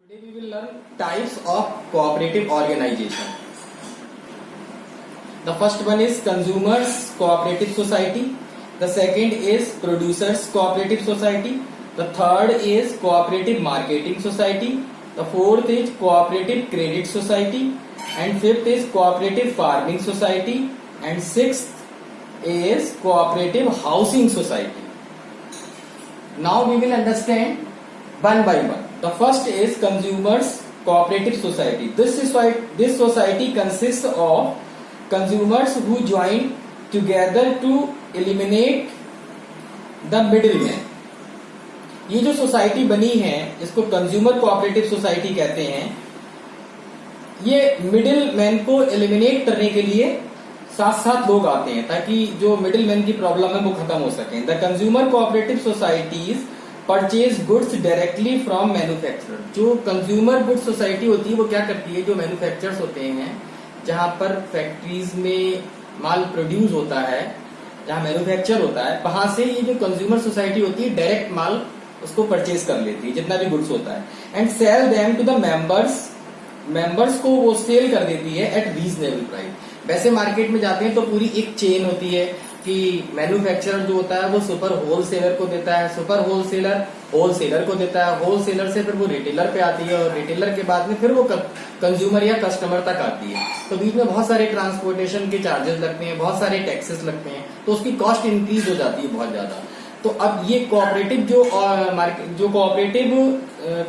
Today we will learn types of cooperative organization. The first one is consumers cooperative society. The second is producers cooperative society. The third is cooperative marketing society. The fourth is cooperative credit society. And fifth is cooperative farming society. And sixth is cooperative housing society. Now we will understand one by one. The first is consumers cooperative society. This society consists of consumers who join together to eliminate the middleman. ये जो society बनी है इसको consumer cooperative society कहते हैं. ये middle man को eliminate करने के लिए साथ साथ लोग आते हैं ताकि जो मिडिल मैन की प्रॉब्लम है वो खत्म हो सके. The consumer cooperative societies purchase goods directly from manufacturer. जो कंज्यूमर गुड्स सोसाइटी होती है वो क्या करती है, जो मैन्युफैक्चरर्स होते हैं जहां पर फैक्ट्रीज में माल प्रोड्यूस होता है, जहां मैन्युफैक्चर होता है, वहां से ये जो कंज्यूमर सोसाइटी होती है डायरेक्ट माल उसको परचेज कर लेती है जितना भी गुड्स होता है. And sell them to the members को वो सेल कर देती है एट रीजनेबल प्राइस. वैसे मार्केट में जाते हैं तो पूरी एक चेन होती है कि मैन्युफैक्चरर जो होता है वो सुपर होलसेलर को देता है, सुपर होलसेलर होलसेलर को देता है, होलसेलर से फिर वो रिटेलर पे आती है और रिटेलर के बाद में फिर वो कंज्यूमर या कस्टमर तक आती है. तो बीच में बहुत सारे ट्रांसपोर्टेशन के चार्जेस लगते हैं, बहुत सारे टैक्सेस लगते हैं, तो उसकी कॉस्ट इंक्रीज हो जाती है बहुत ज्यादा. तो अब ये कोऑपरेटिव जो कोऑपरेटिव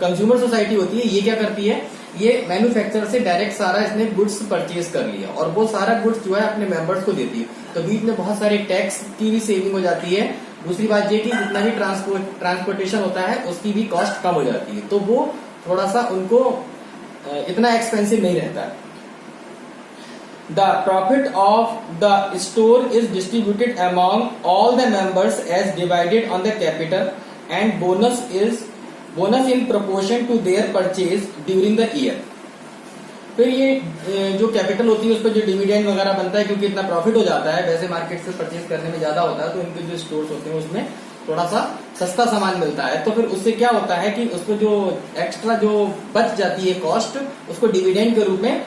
कंज्यूमर सोसाइटी होती है ये क्या करती है, ये मैन्युफैक्चरर से डायरेक्ट सारा इसने गुड्स परचेज कर लिया और वो सारा गुड्स जो है अपने मेंबर्स को देती है. तो बीच में बहुत सारे टैक्स की भी सेविंग हो जाती है. दूसरी बात ये कि जितना भी ट्रांसपोर्टेशन होता है उसकी भी कॉस्ट कम हो जाती है, तो वो थोड़ा सा उनको इतना एक्सपेंसिव नहीं रहता है. The profit of the store is distributed among all the members as divided on the capital and bonus in proportion to their purchase during the year. फिर ये जो कैपिटल होती है उस पर जो डिविडेंड वगैरह बनता है, क्योंकि इतना प्रॉफिट हो जाता है, वैसे मार्केट से परचेज करने में ज्यादा होता है तो इनके जो स्टोर्स होते हैं उसमें थोड़ा सा सस्ता सामान मिलता है. तो फिर उससे क्या होता है कि उसको जो एक्स्ट्रा जो बच जाती है कॉस्ट उसको डिविडेंड के रूप में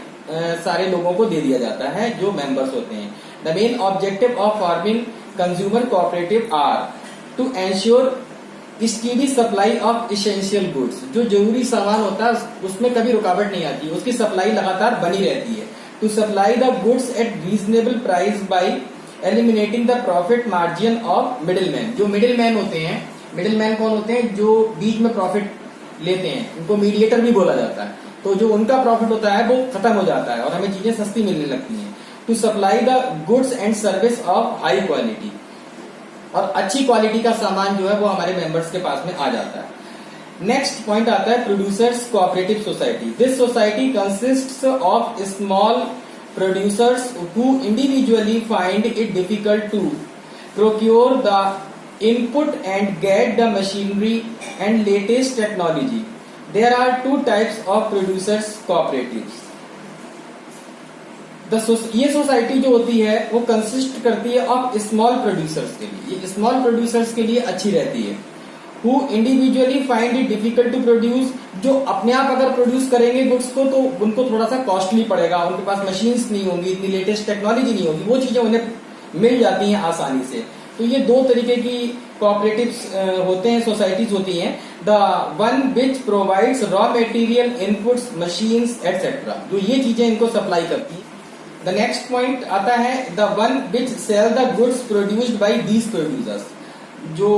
सारे लोगों को दे दिया जाता है जो मेंबर्स होते हैं. The main objective of farming consumer cooperative are to ensure steady supply of essential goods. जो जरूरी सामान होता है उसमें कभी रुकावट नहीं आती, उसकी सप्लाई लगातार बनी रहती है. To supply the goods at reasonable price by eliminating the profit margin of middle man. जो मिडिल मैन होते हैं, मिडिल मैन कौन होते हैं, जो बीच में प्रॉफिट लेते हैं, उनको मीडिएटर भी बोला जाता है. तो जो उनका प्रॉफिट होता है वो खत्म हो जाता है और हमें चीजें सस्ती मिलने लगती हैं. To supply the goods and service of high quality. और अच्छी क्वालिटी का सामान जो है वो हमारे मेंबर्स के पास में आ जाता है. नेक्स्ट पॉइंट आता है producers cooperative society. This society consists of small producers who individually find it difficult to procure the input and get the machinery and latest technology. There are two types of producers cooperatives. ये society जो होती है वो consist करती है of small producers के लिए. ये स्मॉल प्रोड्यूसर्स के लिए अच्छी रहती है. Who individually find it difficult to produce. जो अपने आप अगर प्रोड्यूस करेंगे गुड्स को तो उनको थोड़ा सा कॉस्टली पड़ेगा, उनके पास मशीन्स नहीं होंगी, इतनी लेटेस्ट टेक्नोलॉजी नहीं होगी, वो चीजें उन्हें मिल जाती हैं आसानी से. तो ये दो तरीके की कोऑपरेटिव्स होते हैं, सोसाइटीज होती हैं. The one which provides raw material inputs machines etcetera. जो ये चीजें इनको सप्लाई करती है. द नेक्स्ट पॉइंट आता है the one which sell the goods produced by these producers. जो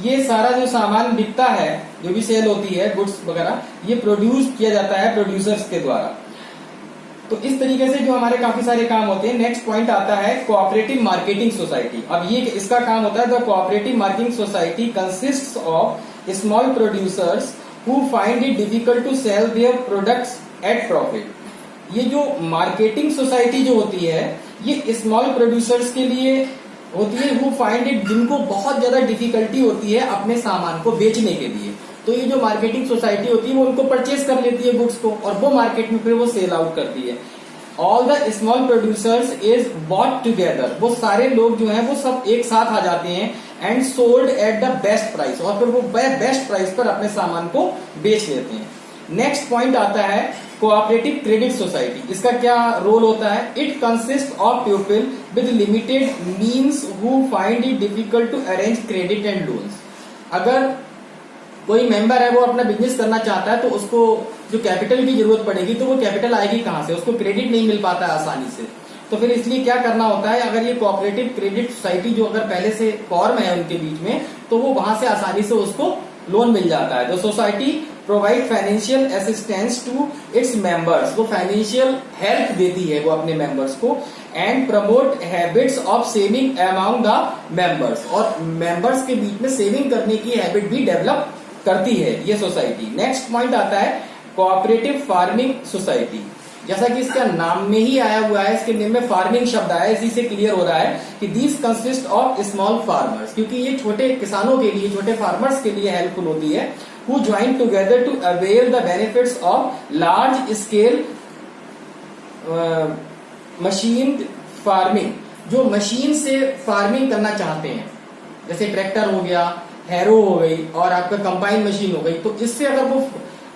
ये सारा जो सामान बिकता है, जो भी सेल होती है गुड्स वगैरह, ये प्रोड्यूस किया जाता है प्रोड्यूसर्स के द्वारा. तो इस तरीके से जो हमारे काफी सारे काम होते हैं. नेक्स्ट पॉइंट आता है कोऑपरेटिव मार्केटिंग सोसाइटी. अब ये इसका काम होता है the cooperative marketing society consists of small producers who find it difficult to sell their products at profit. ये जो मार्केटिंग सोसाइटी जो होती है ये स्मॉल प्रोड्यूसर्स के लिए होती है, हु फाइंड इट, जिनको बहुत ज्यादा डिफिकल्टी होती है अपने सामान को बेचने के लिए. तो ये जो मार्केटिंग सोसाइटी होती है वो उनको परचेज कर लेती है गुड्स को और वो मार्केट में फिर वो सेल आउट करती है. All the small producers is bought together, वो सारे लोग जो हैं वो सब एक साथ आ जाते हैं and sold at the best price, और फिर वो बेस्ट प्राइस पर अपने सामान को बेच लेते हैं। नेक्स्ट पॉइंट आता है कोऑपरेटिव क्रेडिट सोसाइटी। इसका क्या रोल होता है? It consist of people with limited means who find it difficult to arrange credit and loans. अगर कोई मेंबर है वो अपना बिजनेस करना चाहता है तो उसको जो कैपिटल की जरूरत पड़ेगी, तो वो कैपिटल आएगी कहां से? उसको क्रेडिट नहीं मिल पाता है आसानी से। तो फिर इसलिए क्या करना होता है, अगर ये कोऑपरेटिव क्रेडिट सोसाइटी जो अगर पहले से फॉर्म है उनके बीच में, तो वो वहां से आसानी से उसको लोन मिल जाता है। The society provide financial assistance to its members, वो फाइनेंशियल हेल्प देती है वो अपने मेंबर्स को, and promote habits of saving among the members, और मेंबर्स के बीच में सेविंग करने की हैबिट भी डेवलप करती है ये सोसाइटी। नेक्स्ट पॉइंट आता है कोऑपरेटिव फार्मिंग सोसाइटी। जैसा कि इसका नाम में ही आया हुआ है, इसके नेम में फार्मिंग शब्द आया है, इसी से क्लियर हो रहा है कि this consist of small farmers, क्योंकि ये छोटे किसानों के लिए, छोटे फार्मर्स के लिए हेल्पफुल होती है, who join together to avail the benefits of large scale machine farming. जो मशीन से फार्मिंग करना चाहते हैं, जैसे ट्रैक्टर हो गया, हैरो हो गई और आपका कंबाइन मशीन हो गई, तो इससे अगर वो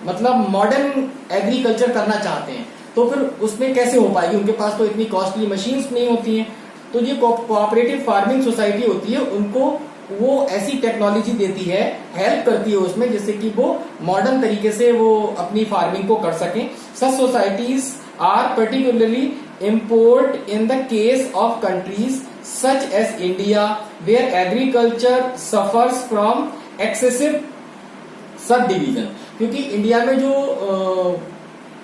मतलब मॉडर्न एग्रीकल्चर करना चाहते हैं तो फिर उसमें कैसे हो पाएगी? उनके पास तो इतनी कॉस्टली मशीन्स नहीं होती हैं। तो ये कोऑपरेटिव फार्मिंग सोसाइटी होती है, उनको वो ऐसी टेक्नोलॉजी देती है, हेल्प करती है उसमें, जिससे कि वो मॉडर्न तरीके से वो अपनी फार्मिंग को कर सकें। Such societies are particularly import in the case of countries such as India where agriculture suffers from excessive subdivision, क्योंकि इंडिया में जो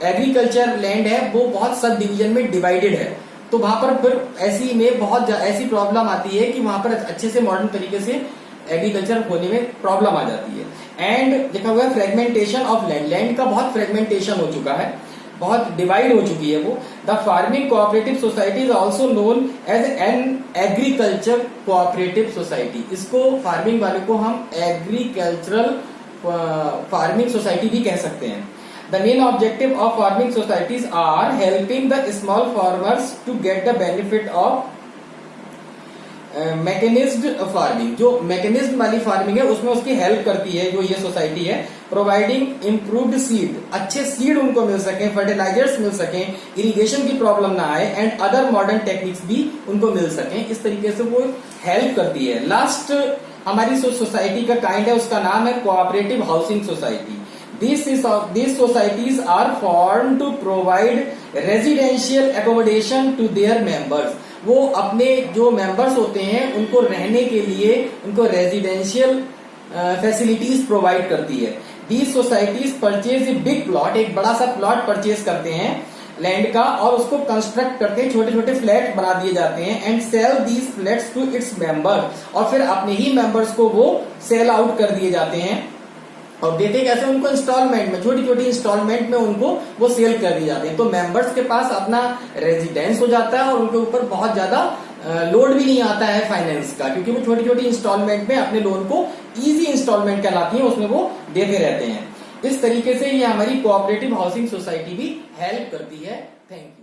एग्रीकल्चर लैंड है वो बहुत सब डिवीजन में डिवाइडेड है, तो वहां पर फिर ऐसी में बहुत ऐसी प्रॉब्लम आती है कि वहां पर अच्छे से मॉडर्न तरीके से एग्रीकल्चर होने में प्रॉब्लम आ जाती है। एंड देखा हुआ है फ्रेगमेंटेशन ऑफ लैंड, लैंड का बहुत फ्रेगमेंटेशन हो चुका है, बहुत डिवाइड हो चुकी है वो। The farming cooperative society is also known as an agriculture cooperative society. इसको फार्मिंग वाले को हम एग्रीकल्चरल फार्मिंग सोसाइटी भी कह सकते हैं। The main objective of farming societies are helping the small farmers to get the benefit of mechanized farming. जो mechanism वाली फार्मिंग है उसमें उसकी हेल्प करती है जो ये सोसाइटी है। प्रोवाइडिंग इम्प्रूव्ड सीड, अच्छे सीड उनको मिल सके, फर्टिलाइजर्स मिल सके, इरिगेशन की प्रॉब्लम ना आए, एंड अदर मॉडर्न टेक्निक्स भी उनको मिल सके। इस तरीके से वो हेल्प करती है। लास्ट हमारी सोसाइटी का काइंड है, उसका नाम है cooperative housing society. These societies are formed to provide residential accommodation to their members. वो अपने जो मेंबर्स होते हैं उनको रहने के लिए उनको रेजिडेंशियल फैसिलिटीज प्रोवाइड करती है। These societies purchase a big plot, एक बड़ा सा प्लॉट परचेज करते हैं लैंड का, और उसको कंस्ट्रक्ट करते हैं, छोटे छोटे फ्लैट बना दिए जाते हैं, and sell these flats to its member, और फिर अपने ही मेंबर्स को वो सेल आउट कर दिए जाते हैं। और देते कैसे? उनको इंस्टॉलमेंट में, छोटी छोटी इंस्टॉलमेंट में उनको वो सेल कर दिए जाते हैं। तो मेंबर्स के पास अपना रेजिडेंस हो जाता है और उनके ऊपर बहुत ज्यादा लोड भी नहीं आता है फाइनेंस का, क्योंकि वो छोटी छोटी इंस्टॉलमेंट में अपने लोन को, इजी इंस्टॉलमेंट कहलाती है, उसमें वो देते रहते हैं। इस तरीके से ये हमारी कोऑपरेटिव हाउसिंग सोसाइटी भी हेल्प करती है। Thank you.